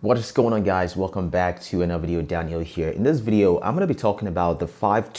What is going on, guys? Welcome back to another video. Daniel here. In this video, I'm going to be talking about the 5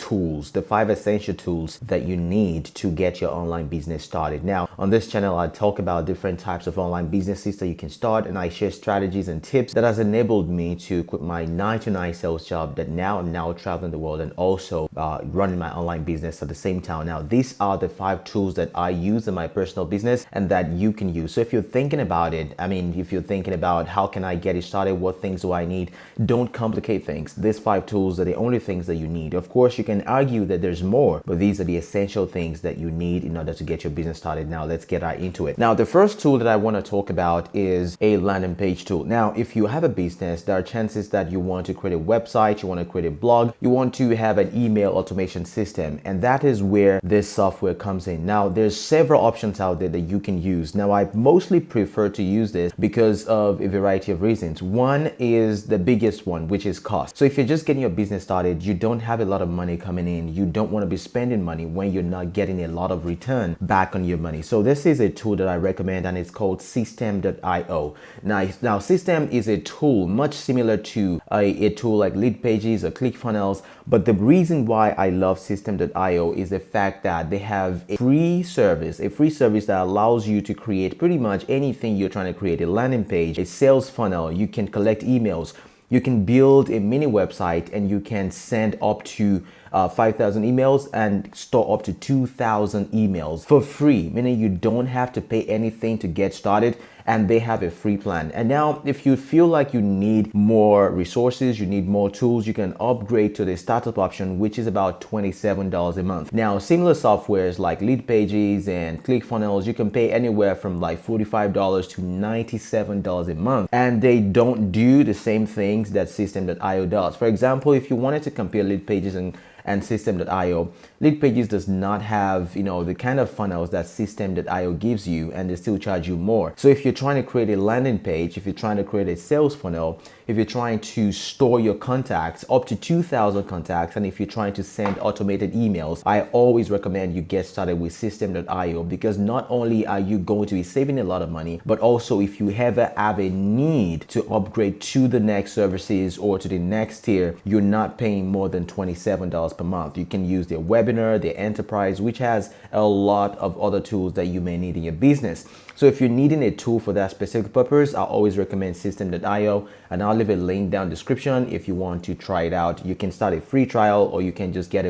essential tools that you need to get your online business started. Now, on this channel, I talk about different types of online businesses that you can start, and I share strategies and tips that has enabled me to quit my 9-to-9 sales job that I'm now traveling the world and also running my online business at the same time. Now, these are the 5 tools that I use in my personal business and that you can use. So if you're thinking about it, if you're thinking about how can I get it started, what things do I need, don't complicate things. These 5 tools are the only things that you need. Of course, you can argue that there's more, but these are the essential things that you need in order to get your business started. Now, let's get right into it. Now, the first tool that I want to talk about is a landing page tool. Now, if you have a business, there are chances that you want to create a website, you want to create a blog, you want to have an email automation system, and that is where this software comes in. Now, there's several options out there that you can use. Now, I mostly prefer to use this because of a variety of reasons. One is the biggest one, which is cost. So if you're just getting your business started, you don't have a lot of money coming in, you don't want to be spending money when you're not getting a lot of return back on your money. So this is a tool that I recommend, and it's called System.io. Now System is a tool much similar to a tool like Lead Pages or ClickFunnels, but the reason why I love System.io is the fact that they have a free service that allows you to create pretty much anything you're trying to create: a landing page, a sales funnel. You can collect emails, you can build a mini website, and you can send up to 5,000 emails and store up to 2,000 emails for free, meaning you don't have to pay anything to get started, and they have a free plan. And now, if you feel like you need more resources, you need more tools, you can upgrade to the startup option, which is about $27 a month. Now, similar softwares like Lead Pages and ClickFunnels, you can pay anywhere from like $45 to $97 a month, and they don't do the same things that System.io does. For example, if you wanted to compare Lead Pages and System.io, Lead Pages does not have, the kind of funnels that System.io gives you, and they still charge you more. So if you're trying to create a landing page, if you're trying to create a sales funnel, if you're trying to store your contacts, up to 2,000 contacts, and if you're trying to send automated emails, I always recommend you get started with System.io, because not only are you going to be saving a lot of money, but also if you ever have a need to upgrade to the next services or to the next tier, you're not paying more than $27 per month. You can use their webinar, their enterprise, which has a lot of other tools that you may need in your business. So if you're needing a tool for that specific purpose, I always recommend System.io, and I'll leave a link down in the description if you want to try it out. You can start a free trial, or you can just get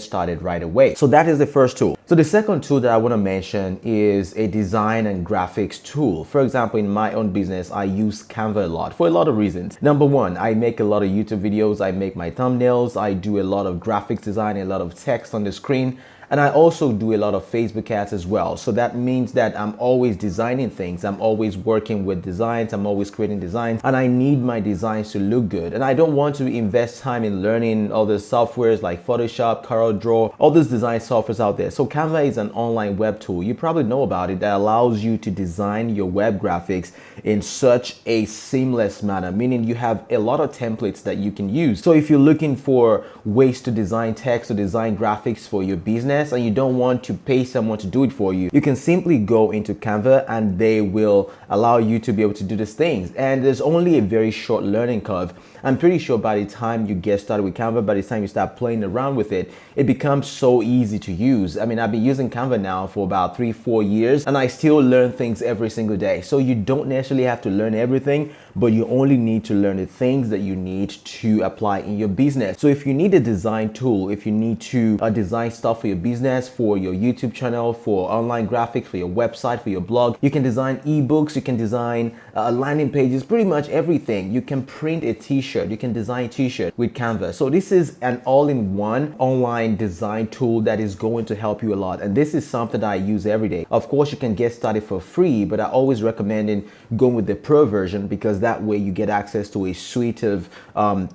started right away. So that is the first tool. So the second tool that I want to mention is a design and graphics tool. For example, in my own business, I use Canva a lot for a lot of reasons. Number one, I make a lot of YouTube videos, I make my thumbnails, I do a lot of graphics design, a lot of text on the screen, and I also do a lot of Facebook ads as well. So that means that I'm always designing things. I'm always working with designs. I'm always creating designs, and I need my designs to look good. And I don't want to invest time in learning all the softwares like Photoshop, CorelDRAW, all these design softwares out there. So Canva is an online web tool. You probably know about it, that allows you to design your web graphics in such a seamless manner, meaning you have a lot of templates that you can use. So if you're looking for ways to design text or design graphics for your business, and you don't want to pay someone to do it for you, you can simply go into Canva, and they will allow you to be able to do these things. And there's only a very short learning curve. I'm pretty sure by the time you get started with Canva, by the time you start playing around with it, it becomes so easy to use. I've been using Canva now for about 3-4 years, and I still learn things every single day. So you don't necessarily have to learn everything, but you only need to learn the things that you need to apply in your business. So if you need a design tool, if you need to design stuff for your business, for your YouTube channel, for online graphics, for your website, for your blog, you can design ebooks, you can design landing pages, pretty much everything. You can print a t-shirt, you can design a t-shirt with Canva. So this is an all-in-one online design tool that is going to help you a lot, and this is something that I use every day. Of course, you can get started for free, but I always recommend going with the pro version, because that way you get access to a suite of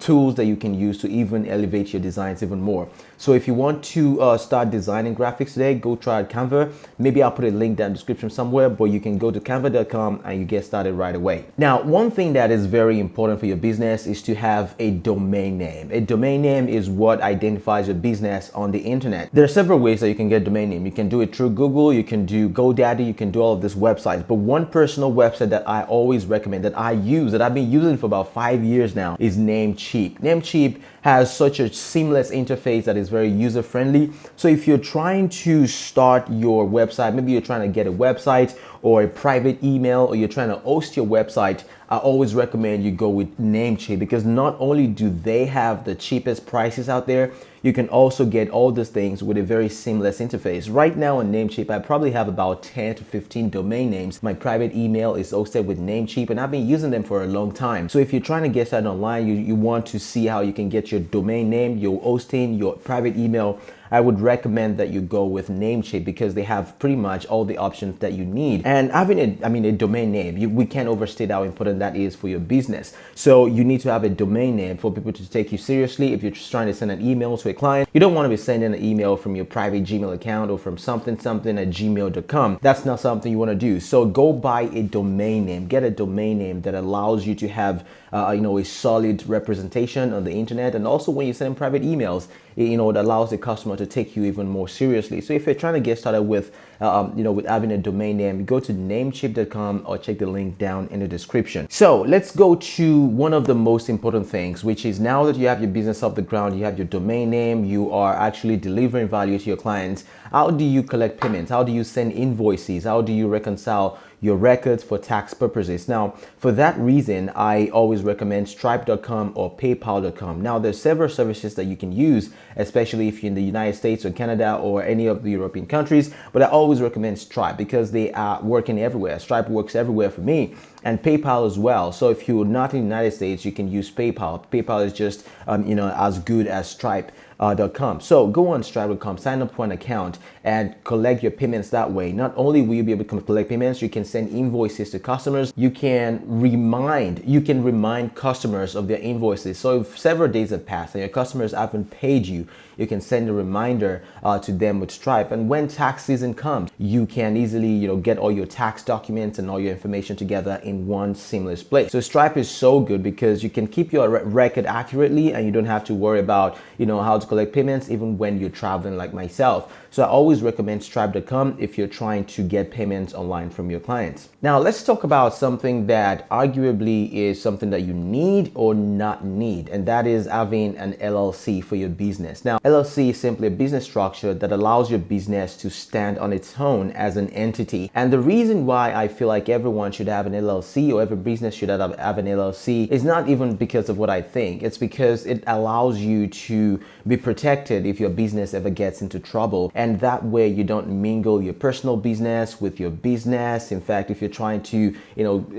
tools that you can use to even elevate your designs even more. So if you want to start designing graphics today, go try out Canva. Maybe I'll put a link down in the description somewhere, but you can go to canva.com and you get started right away. Now, one thing that is very important for your business is to have a domain name. A domain name is what identifies your business on the internet. There are several ways that you can get a domain name. You can do it through Google, you can do GoDaddy, you can do all of these websites. But one personal website that I always recommend, that I use, that I've been using for about 5 years now, is Namecheap. Namecheap has such a seamless interface that is very user friendly. So if you're trying to start your website, maybe you're trying to get a website or a private email, or you're trying to host your website, I always recommend you go with Namecheap, because not only do they have the cheapest prices out there, you can also get all these things with a very seamless interface. Right now on Namecheap, I probably have about 10 to 15 domain names. My private email is hosted with Namecheap, and I've been using them for a long time. So if you're trying to get started online, you want to see how you can get your domain name, your hosting, your private email, I would recommend that you go with Namecheap, because they have pretty much all the options that you need. And having a domain name, we can't overstate how important that is for your business. So you need to have a domain name for people to take you seriously. If you're just trying to send an email to a client, you don't want to be sending an email from your private Gmail account or from something at gmail.com. That's not something you want to do. So go buy a domain name. Get a domain name that allows you to have a solid representation on the internet, and also when you send private emails, it allows the customer to take you even more seriously. So if you're trying to get started with with having a domain name, go to namecheap.com or check the link down in the description. So let's go to one of the most important things, which is, now that you have your business off the ground, you have your domain name, you are actually delivering value to your clients. How do you collect payments? How do you send invoices? How do you reconcile your records for tax purposes? Now, for that reason, I always recommend stripe.com or paypal.com. Now, there's several services that you can use, especially if you're in the United States or Canada or any of the European countries, but I always recommend Stripe because they are working everywhere. Stripe works everywhere for me, and PayPal as well. So if you're not in the United States, you can use PayPal. PayPal is just as good as Stripe.com. So go on Stripe.com, sign up for an account, and collect your payments that way. Not only will you be able to collect payments, you can send invoices to customers. You can remind customers of their invoices. So if several days have passed and your customers haven't paid you, you can send a reminder to them with Stripe. And when tax season comes, you can easily get all your tax documents and all your information together in one seamless place. So Stripe is so good because you can keep your record accurately, and you don't have to worry about how to collect payments even when you're traveling like myself. So I always recommend Stripe.com if you're trying to get payments online from your clients. Now let's talk about something that arguably is something that you need or not need, and that is having an LLC for your business. Now, LLC is simply a business structure that allows your business to stand on its own as an entity. And the reason why I feel like everyone should have an LLC, or every business should have an LLC, is not even because of what I think. It's because it allows you to be protected if your business ever gets into trouble. And that way you don't mingle your personal business with your business. In fact, if you're trying to,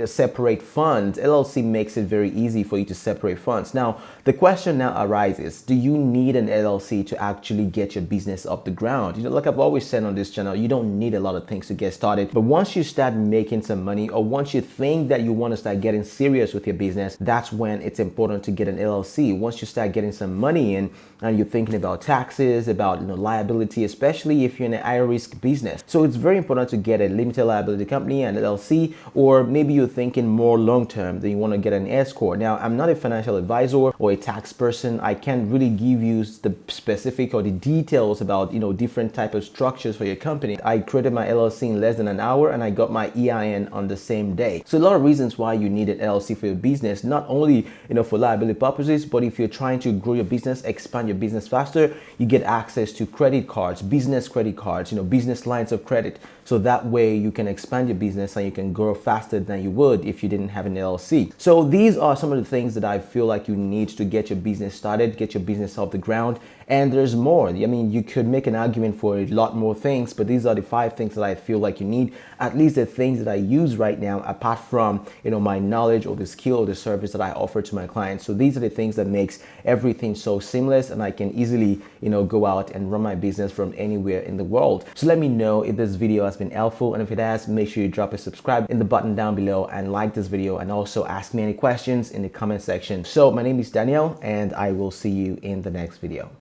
separate funds, LLC makes it very easy for you to separate funds. Now, the question now arises, do you need an LLC to actually get your business off the ground? Like I've always said on this channel, you don't need a lot of things to get started. But once you start making some money, or once you think that you want to start getting serious with your business, that's when it's important to get an LLC. Once you start getting some money in, and you're thinking about taxes, about liability, especially if you're in a high risk business. So it's very important to get a limited liability company, an LLC, or maybe you're thinking more long term that you want to get an S corp. Now, I'm not a financial advisor or a tax person. I can't really give you the specific or the details about different type of structures for your company. I created my LLC in less than an hour, and I got my EIN on the same day. So a lot of reasons why you need an LLC for your business, not only for liability purposes, but if you're trying to grow your business, expand your business faster, you get access to credit cards, business credit cards, business lines of credit. So that way you can expand your business and you can grow faster than you would if you didn't have an LLC. So these are some of the things that I feel like you need to get your business started, get your business off the ground. And there's more. I mean, you could make an argument for a lot more things, but these are the 5 things that I feel like you need, at least the things that I use right now, apart from, my knowledge or the skill or the service that I offer to my clients. So these are the things that makes everything so seamless, and I can easily, go out and run my business from anywhere in the world. So let me know if this video has been helpful, and if it has, make sure you drop a subscribe in the button down below and like this video, and also ask me any questions in the comment section. So my name is Daniel, and I will see you in the next video.